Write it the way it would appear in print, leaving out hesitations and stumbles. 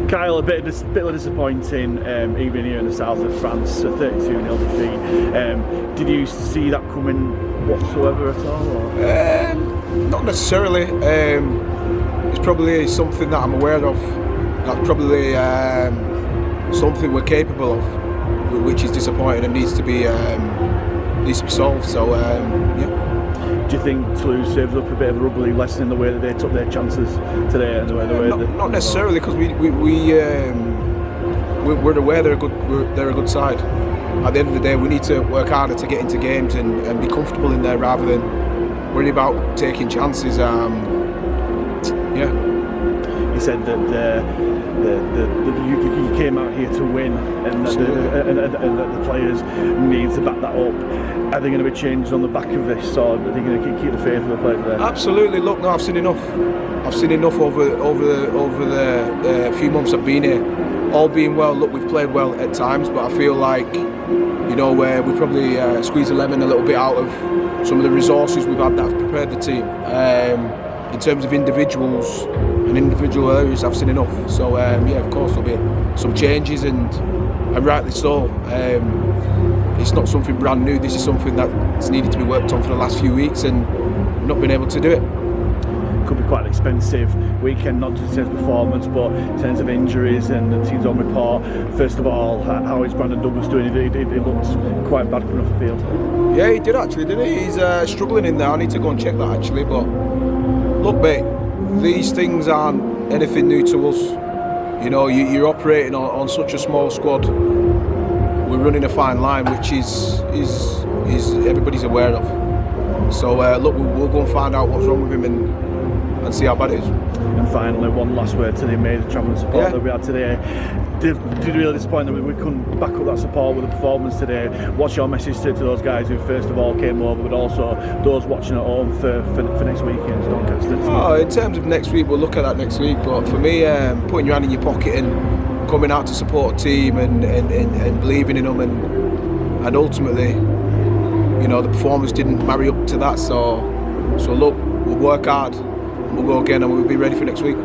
Kyle, a bit disappointing, even here in the south of France, a 32-0 defeat. Did you see that coming whatsoever at all? Or? Not necessarily. It's probably something that I'm aware of. That's probably something we're capable of, which is disappointing and needs to be solved. So yeah. Do you think Toulouse serves up a bit of a ugly lesson in the way that they took their chances today and the way not necessarily, because we're aware they're a good side. At the end of the day, we need to work harder to get into games and be comfortable in there rather than worry about taking chances. Yeah. You said that you came out here to win, and that the players need to back that up. Are they going to be changed on the back of this, or are they going to keep the faith of the players there? Absolutely. Look, no, I've seen enough. I've seen enough over the few months I've been here. All being well, look, we've played well at times, but I feel like, you know, we probably squeezed the lemon a little bit out of some of the resources we've had that have prepared the team. In terms of individuals and individual areas, I've seen enough. So yeah, of course there'll be some changes, and rightly so. It's not something brand new. This is something that's needed to be worked on for the last few weeks, and we've not been able to do it. Could be quite an expensive weekend, not just in terms of performance, but in terms of injuries and the team's on report. First of all, how is Brandon Douglas doing? He looked quite bad coming off the field. Yeah, he did actually, didn't he? He's struggling in there. I need to go and check that actually. But look, mate, these things aren't anything new to us. You know, you're operating on such a small squad. We're running a fine line, which is everybody's aware of. So look, we'll go and find out what's wrong with him and see how bad it is. And finally, one last word to the amazing travelling support that we had today. Did really disappoint that we couldn't back up that support with the performance today. What's your message to those guys who first of all came over, but also those watching at home for next weekend? In terms of next week, we'll look at that next week. But for me, putting your hand in your pocket and coming out to support a team and believing in them, and ultimately, you know, the performance didn't marry up to that. So look, we'll work hard. We'll go again and we'll be ready for next week.